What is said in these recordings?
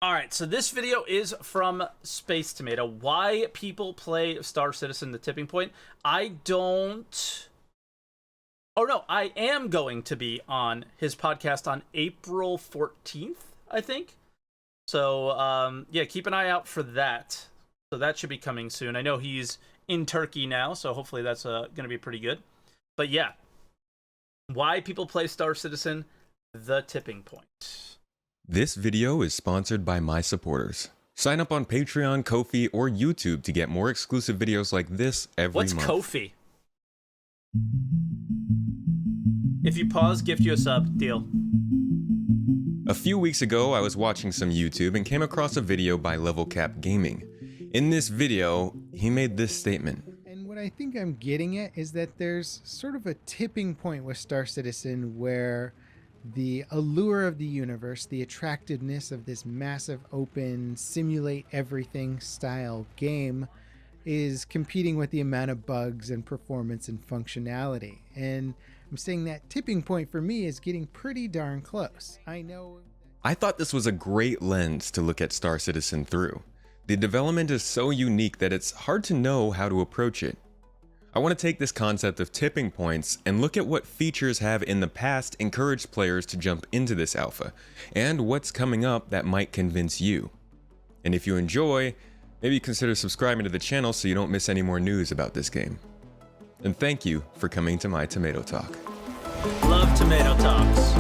All right, so this video is from Space Tomato. Why people play Star Citizen: The Tipping Point. I don't... Oh no, I am going to be on his podcast on April 14th, I think. So, yeah, keep an eye out for that. So that should be coming soon. I know he's in Turkey now, so hopefully that's going to be pretty good. But yeah, why people play Star Citizen: The Tipping Point. This video is sponsored by my supporters. Sign up on Patreon, Ko-fi, or YouTube to get more exclusive videos like this every month. What's Ko-fi? If you pause, gift you a sub. Deal. A few weeks ago, I was watching some YouTube and came across a video by Level Cap Gaming. In this video, he made this statement. And what I think I'm getting at is that there's sort of a tipping point with Star Citizen where the allure of the universe, the attractiveness of this massive open simulate everything style game is competing with the amount of bugs and performance and functionality. And I'm saying that tipping point for me is getting pretty darn close. I thought this was a great lens to look at Star Citizen through. The development is so unique that it's hard to know how to approach it. I want to take this concept of tipping points and look at what features have in the past encouraged players to jump into this alpha, and what's coming up that might convince you. And if you enjoy, maybe consider subscribing to the channel so you don't miss any more news about this game. And thank you for coming to my Tomato Talk. Love Tomato Talks.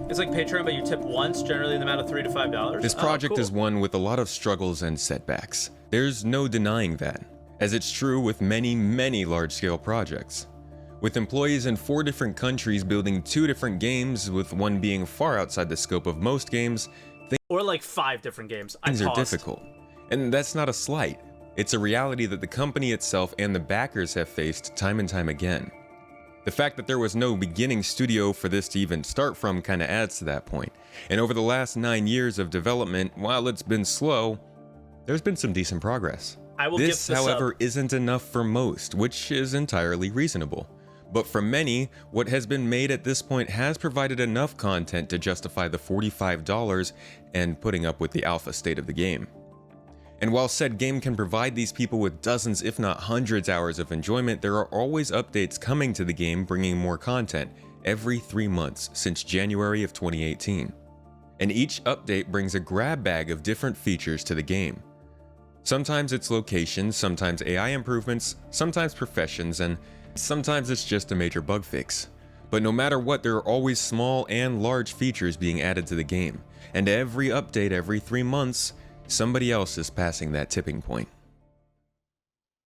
It's like Patreon, but you tip once, generally in the amount of $3 to $5. This project cool. is one with a lot of struggles and setbacks. There's no denying that, as it's true with many large-scale projects. With employees in 4 different countries building 2 different games, with one being far outside the scope of most games, or like 5 different games. Things are difficult. And that's not a slight. It's a reality that the company itself and the backers have faced time and time again. The fact that there was no beginning studio for this to even start from kinda adds to that point. And over the last 9 years of development, while it's been slow, there's been some decent progress. This, however, isn't enough for most, which is entirely reasonable. But for many, what has been made at this point has provided enough content to justify the $45 and putting up with the alpha state of the game. And while said game can provide these people with dozens if not hundreds hours of enjoyment, there are always updates coming to the game bringing more content every 3 months since January of 2018. And each update brings a grab bag of different features to the game. Sometimes it's locations, sometimes AI improvements, sometimes professions, and sometimes it's just a major bug fix. But no matter what, there are always small and large features being added to the game. And every update every 3 months, somebody else is passing that tipping point.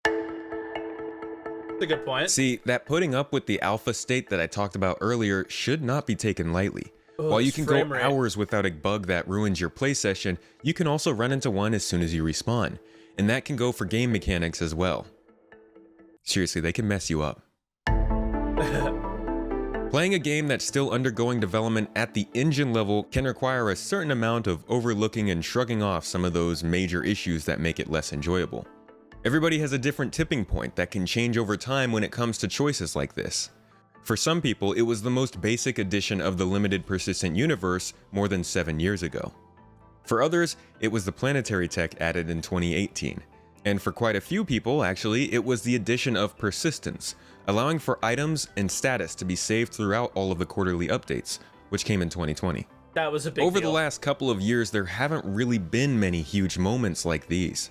That's a good point. See, that putting up with the alpha state that I talked about earlier should not be taken lightly. While you can go hours without a bug that ruins your play session, you can also run into one as soon as you respawn. And that can go for game mechanics as well. Seriously, they can mess you up. Playing a game that's still undergoing development at the engine level can require a certain amount of overlooking and shrugging off some of those major issues that make it less enjoyable. Everybody has a different tipping point that can change over time when it comes to choices like this. For some people, it was the most basic addition of the limited persistent universe more than 7 years ago. For others, it was the planetary tech added in 2018. And for quite a few people, actually, it was the addition of persistence, allowing for items and status to be saved throughout all of the quarterly updates, which came in 2020. That was a big Over deal. the last couple of years, there haven't really been many huge moments like these.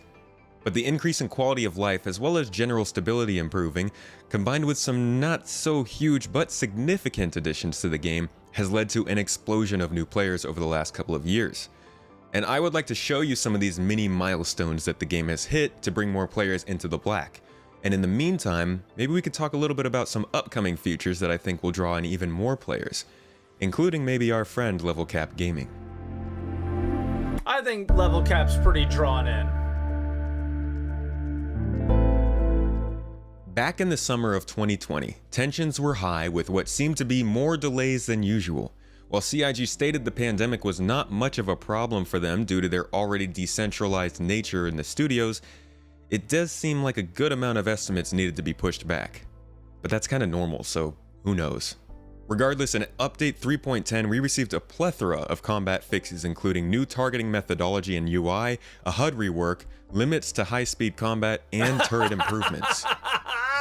But the increase in quality of life, as well as general stability improving, combined with some not so huge but significant additions to the game, has led to an explosion of new players over the last couple of years. And I would like to show you some of these mini milestones that the game has hit to bring more players into the black. And in the meantime, maybe we could talk a little bit about some upcoming features that I think will draw in even more players, including maybe our friend Level Cap Gaming. I think Level Cap's pretty drawn in. Back in the summer of 2020, tensions were high with what seemed to be more delays than usual. While CIG stated the pandemic was not much of a problem for them due to their already decentralized nature in the studios, it does seem like a good amount of estimates needed to be pushed back. but that's kind of normal, so who knows. Regardless, in Update 3.10, we received a plethora of combat fixes, including new targeting methodology and UI, a HUD rework, limits to high-speed combat, and turret improvements.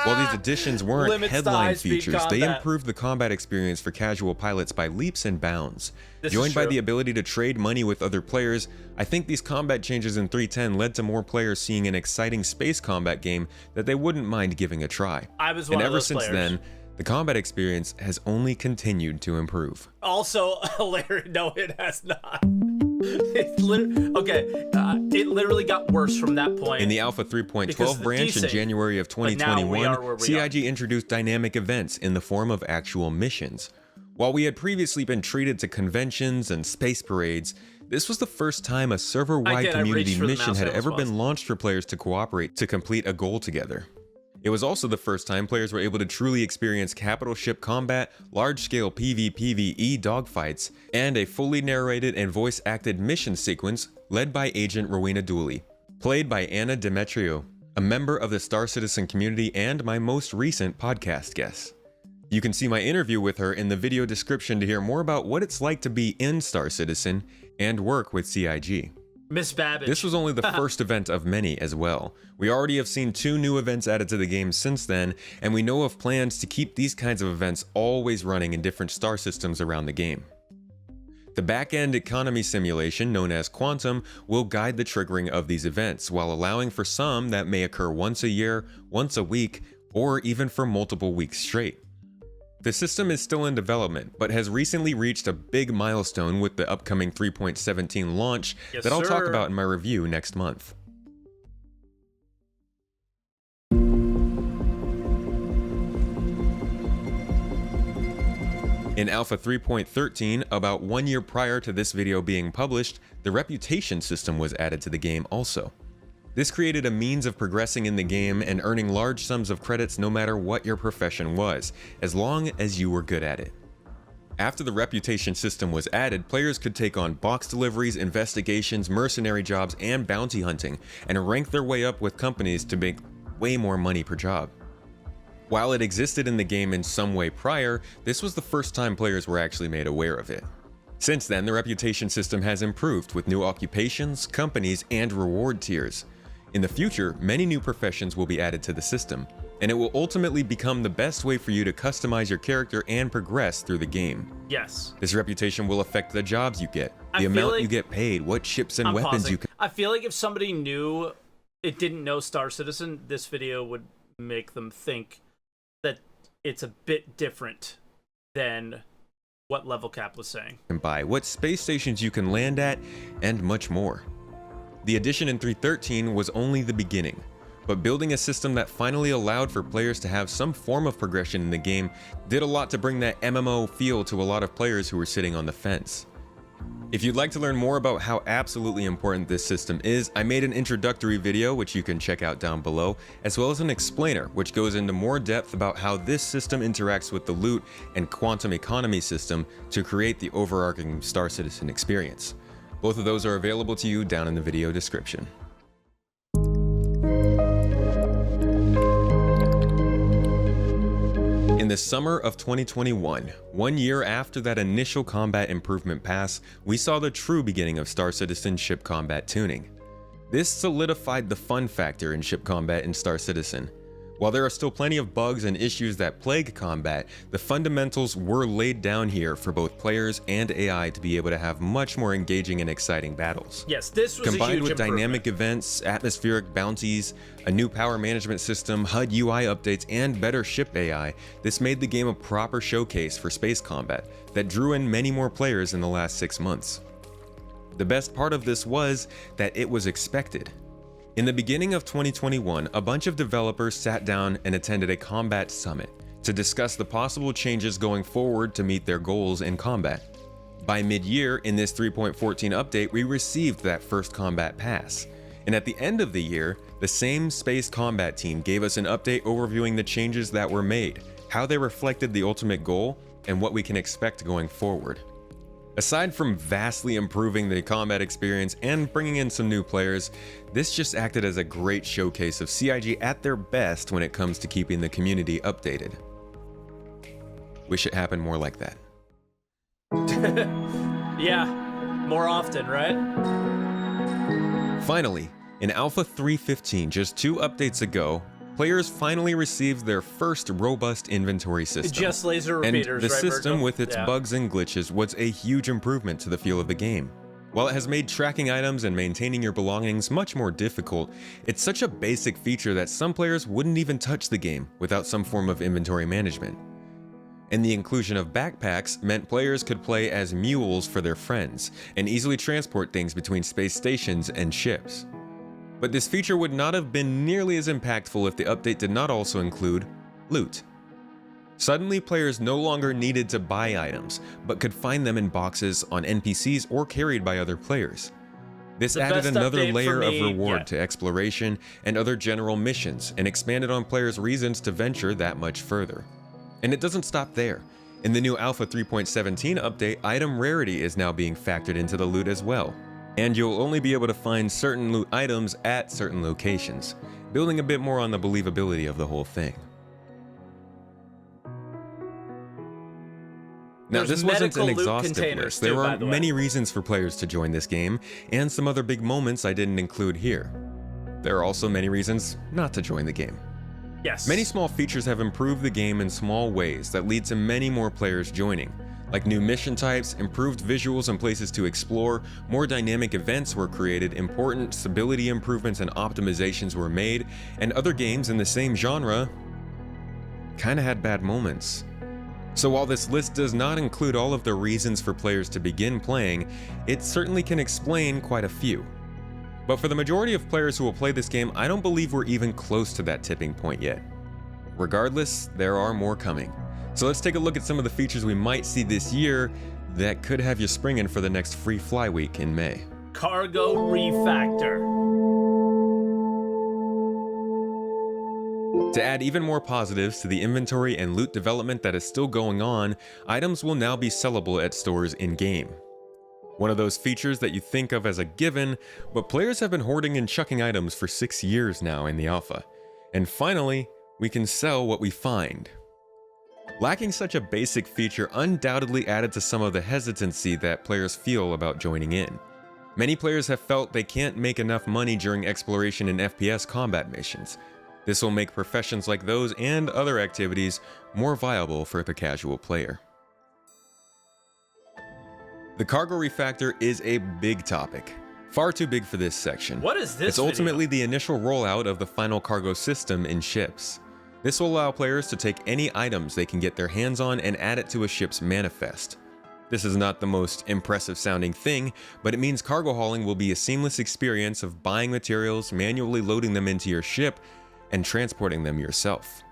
While these additions weren't Limits to headline high-speed features, they combat. improved the combat experience for casual pilots by leaps and bounds. This is Joined by true. the ability to trade money with other players, I think these combat changes in 3.10 led to more players seeing an exciting space combat game that they wouldn't mind giving a try. I was one And of ever those since players. then, the combat experience has only continued to improve. Also, hilarious. No, it has not. It literally got worse from that point. In the Alpha Because 3.12 the branch in desync, January of but now we 2021, are where we CIG introduced dynamic events in the form of actual missions. While we had previously been treated to conventions and space parades, this was the first time a server-wide I community reached for the mission mouse had handle ever as been well. launched for players to cooperate to complete a goal together. It was also the first time players were able to truly experience capital ship combat, large-scale PvPvE dogfights, and a fully narrated and voice-acted mission sequence led by Agent Rowena Dooley, played by Anna Demetriou, a member of the Star Citizen community and my most recent podcast guest. You can see my interview with her in the video description to hear more about what it's like to be in Star Citizen and work with CIG. Miss Babbage. This was only the first event of many as well. We already have seen 2 new events added to the game since then, and we know of plans to keep these kinds of events always running in different star systems around the game. The back-end economy simulation, known as Quantum, will guide the triggering of these events, while allowing for some that may occur once a year, once a week, or even for multiple weeks straight. The system is still in development, but has recently reached a big milestone with the upcoming 3.17 launch Yes, that I'll talk sir. about in my review next month. In Alpha 3.13, about 1 year prior to this video being published, the reputation system was added to the game also. This created a means of progressing in the game and earning large sums of credits no matter what your profession was, as long as you were good at it. After the reputation system was added, players could take on box deliveries, investigations, mercenary jobs, and bounty hunting, and rank their way up with companies to make way more money per job. While it existed in the game in some way prior, this was the first time players were actually made aware of it. Since then, the reputation system has improved with new occupations, companies, and reward tiers. In the future, many new professions will be added to the system, and it will ultimately become the best way for you to customize your character and progress through the game. Yes. This reputation will affect the jobs you get, I the feel amount like- you get paid, what ships and I'm weapons pausing. you can. I feel like if somebody knew it didn't know Star Citizen, this video would make them think that it's a bit different than what Level Cap was saying. Buy, what space stations you can land at, and much more. The addition in 3.13 was only the beginning, but building a system that finally allowed for players to have some form of progression in the game did a lot to bring that MMO feel to a lot of players who were sitting on the fence. If you'd like to learn more about how absolutely important this system is, I made an introductory video which you can check out down below, as well as an explainer which goes into more depth about how this system interacts with the loot and quantum economy system to create the overarching Star Citizen experience. Both of those are available to you down in the video description. In the summer of 2021, 1 year after that initial combat improvement pass, we saw the true beginning of Star Citizen ship combat tuning. This solidified the fun factor in ship combat in Star Citizen. While there are still plenty of bugs and issues that plague combat, the fundamentals were laid down here for both players and AI to be able to have much more engaging and exciting battles. Yes, this was a Combined huge with improvement. dynamic events, atmospheric bounties, a new power management system, HUD UI updates, and better ship AI, this made the game a proper showcase for space combat that drew in many more players in the last 6 months. The best part of this was that it was expected. In the beginning of 2021, a bunch of developers sat down and attended a combat summit to discuss the possible changes going forward to meet their goals in combat. By mid-year, in this 3.14 update, we received that first combat pass. And at the end of the year, the same space combat team gave us an update overviewing the changes that were made, how they reflected the ultimate goal, and what we can expect going forward. Aside from vastly improving the combat experience and bringing in some new players, this just acted as a great showcase of CIG at their best when it comes to keeping the community updated. Wish it happened more like that. Yeah, more often, right? Finally, in Alpha 3.15, just 2 updates ago, players finally received their first robust inventory system. Just laser repeaters, and the right, system, Virgil? with its bugs and glitches, was a huge improvement to the feel of the game. While it has made tracking items and maintaining your belongings much more difficult, it's such a basic feature that some players wouldn't even touch the game without some form of inventory management. And the inclusion of backpacks meant players could play as mules for their friends and easily transport things between space stations and ships. But this feature would not have been nearly as impactful if the update did not also include loot. Suddenly, players no longer needed to buy items, but could find them in boxes on NPCs or carried by other players. This added another layer of reward to exploration and other general missions, and expanded on players' reasons to venture that much further. And it doesn't stop there. In the new Alpha 3.17 update, item rarity is now being factored into the loot as well. And you'll only be able to find certain loot items at certain locations, building a bit more on the believability of the whole thing. Now, this wasn't an exhaustive list. There are many reasons for players to join this game, and some other big moments I didn't include here. There are also many reasons not to join the game. Yes. Many small features have improved the game in small ways that lead to many more players joining. Like new mission types, improved visuals and places to explore, more dynamic events were created, important stability improvements and optimizations were made, and other games in the same genre kinda had bad moments. So while this list does not include all of the reasons for players to begin playing, it certainly can explain quite a few. But for the majority of players who will play this game, I don't believe we're even close to that tipping point yet. Regardless, there are more coming. So let's take a look at some of the features we might see this year that could have you springing for the next free fly week in May. Cargo refactor. To add even more positives to the inventory and loot development that is still going on, items will now be sellable at stores in-game. One of those features that you think of as a given, but players have been hoarding and chucking items for 6 years now in the alpha. And finally, we can sell what we find. Lacking such a basic feature undoubtedly added to some of the hesitancy that players feel about joining in. Many players have felt they can't make enough money during exploration and FPS combat missions. This will make professions like those and other activities more viable for the casual player. The cargo refactor is a big topic. Far too big for this section. What is this It's ultimately the initial rollout of the final cargo system in ships. This will allow players to take any items they can get their hands on and add it to a ship's manifest. This is not the most impressive sounding thing, but it means cargo hauling will be a seamless experience of buying materials, manually loading them into your ship, and transporting them yourself.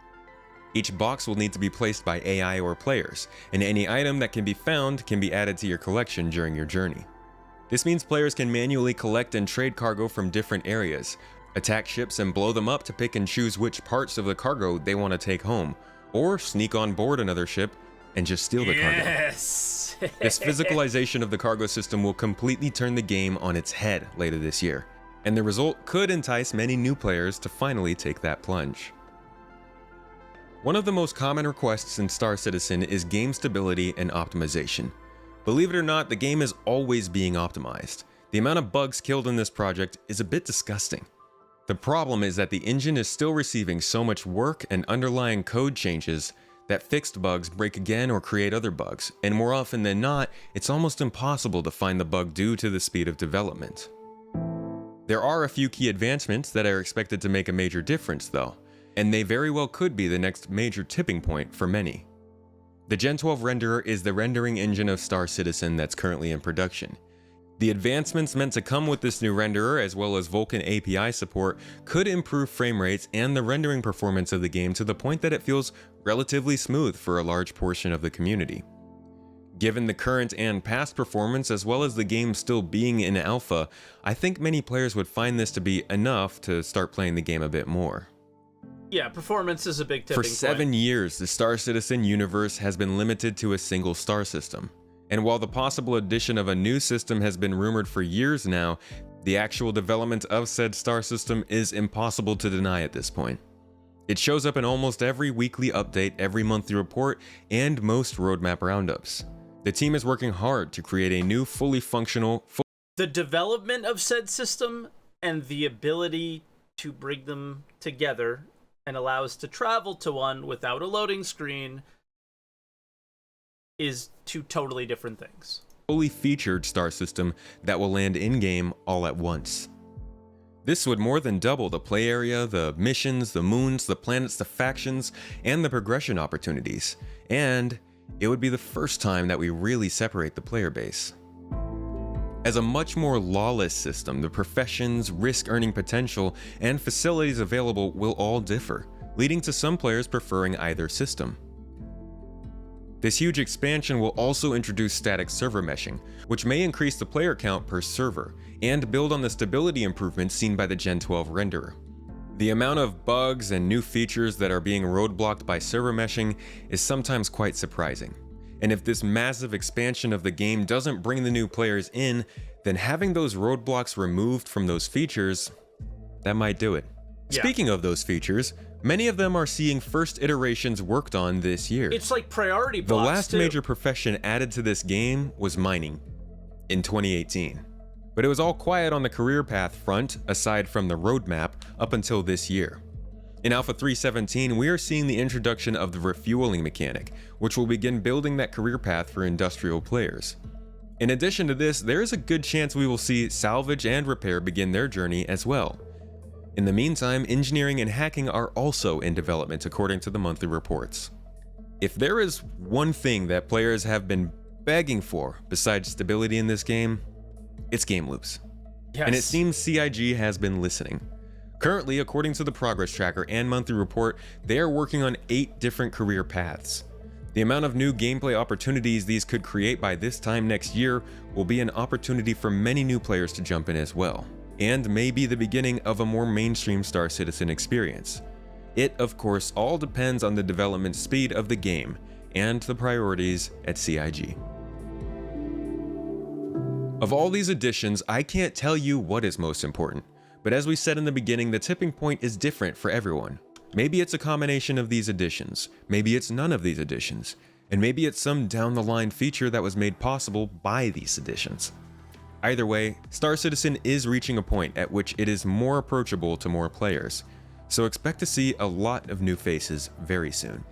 Each box will need to be placed by AI or players, and any item that can be found can be added to your collection during your journey. This means players can manually collect and trade cargo from different areas, attack ships and blow them up to pick and choose which parts of the cargo they want to take home, or sneak on board another ship and just steal the cargo. Yes! This physicalization of the cargo system will completely turn the game on its head later this year, and the result could entice many new players to finally take that plunge. One of the most common requests in Star Citizen is game stability and optimization. Believe it or not, the game is always being optimized. The amount of bugs killed in this project is a bit disgusting. The problem is that the engine is still receiving so much work and underlying code changes that fixed bugs break again or create other bugs, and more often than not, it's almost impossible to find the bug due to the speed of development. There are a few key advancements that are expected to make a major difference though, and they very well could be the next major tipping point for many. The Gen 12 renderer is the rendering engine of Star Citizen that's currently in production. The advancements meant to come with this new renderer, as well as Vulkan API support, could improve frame rates and the rendering performance of the game to the point that it feels relatively smooth for a large portion of the community. Given the current and past performance, as well as the game still being in alpha, I think many players would find this to be enough to start playing the game a bit more. Yeah, performance is a big tipping point. For 7 years, the Star Citizen universe has been limited to a single star system. And while the possible addition of a new system has been rumored for years now, the actual development of said star system is impossible to deny at this point. It shows up in almost every weekly update, every monthly report, and most roadmap roundups. The team is working hard to create a new, fully functional... The development of said system and the ability to bring them together and allow us to travel to one without a loading screen is two totally different things. Fully featured star system that will land in-game all at once. This would more than double the play area, the missions, the moons, the planets, the factions, and the progression opportunities. And it would be the first time that we really separate the player base. As a much more lawless system, the professions, risk earning potential, and facilities available will all differ, leading to some players preferring either system. This huge expansion will also introduce static server meshing, which may increase the player count per server, and build on the stability improvements seen by the Gen 12 renderer. The amount of bugs and new features that are being roadblocked by server meshing is sometimes quite surprising. And if this massive expansion of the game doesn't bring the new players in, then having those roadblocks removed from those features, that might do it. Yeah. Speaking of those features, many of them are seeing first iterations worked on this year. It's like priority blocks. The last major profession added to this game was mining in 2018. But it was all quiet on the career path front, aside from the roadmap, up until this year. In Alpha 3.17, we are seeing the introduction of the refueling mechanic, which will begin building that career path for industrial players. In addition to this, there is a good chance we will see salvage and repair begin their journey as well. In the meantime, engineering and hacking are also in development according to the monthly reports. If there is one thing that players have been begging for besides stability in this game, it's game loops. Yes. And it seems CIG has been listening. Currently, according to the progress tracker and monthly report, they are working on 8 different career paths. The amount of new gameplay opportunities these could create by this time next year will be an opportunity for many new players to jump in as well, and may be the beginning of a more mainstream Star Citizen experience. It, of course, all depends on the development speed of the game and the priorities at CIG. Of all these additions, I can't tell you what is most important, but as we said in the beginning, the tipping point is different for everyone. Maybe it's a combination of these additions, maybe it's none of these additions, and maybe it's some down the line feature that was made possible by these additions. Either way, Star Citizen is reaching a point at which it is more approachable to more players, so expect to see a lot of new faces very soon.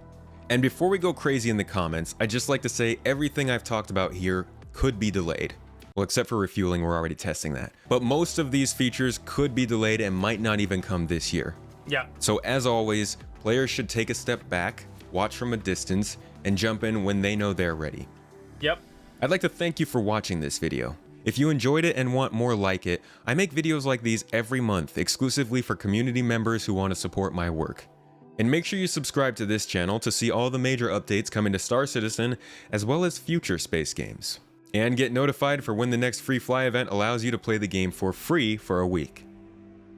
And before we go crazy in the comments, I'd just like to say everything I've talked about here could be delayed. Well, except for refueling, we're already testing that. But most of these features could be delayed and might not even come this year. Yeah. So as always, players should take a step back, watch from a distance, and jump in when they know they're ready. Yep. I'd like to thank you for watching this video. If you enjoyed it and want more like it, I make videos like these every month exclusively for community members who want to support my work. And make sure you subscribe to this channel to see all the major updates coming to Star Citizen, as well as future space games. And get notified for when the next free fly event allows you to play the game for free for a week.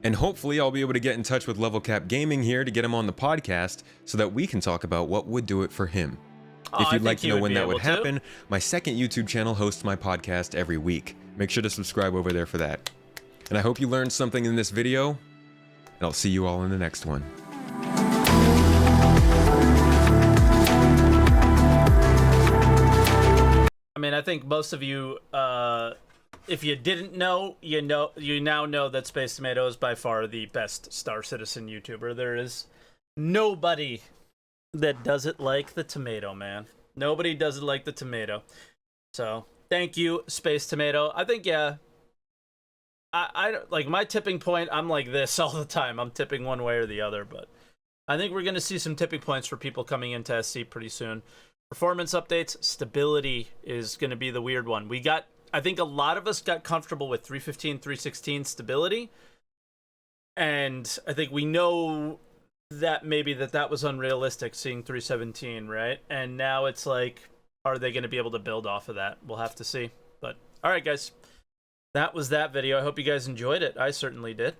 And hopefully I'll be able to get in touch with Level Cap Gaming here to get him on the podcast so that we can talk about what would do it for him. If you'd like to know when that would happen, my second YouTube channel hosts my podcast every week. Make sure to subscribe over there for that. And I hope you learned something in this video, and I'll see you all in the next one. I mean, I think most of you, if you didn't know, you now know that Space Tomato is by far the best Star Citizen YouTuber. There is nobody that does it like the tomato, man. Nobody does it like the tomato. So thank you, Space Tomato. I think, yeah, I like my tipping point. I'm like this all the time. I'm tipping one way or the other, but I think we're gonna see some tipping points for people coming into SC pretty soon. Performance updates, stability is gonna be the weird one. I think a lot of us got comfortable with 315, 316 stability, and I think we know that maybe that was unrealistic, seeing 317, right? And now it's like, are they going to be able to build off of that? We'll have to see. But all right, guys, that was that video. I hope you guys enjoyed it. I certainly did.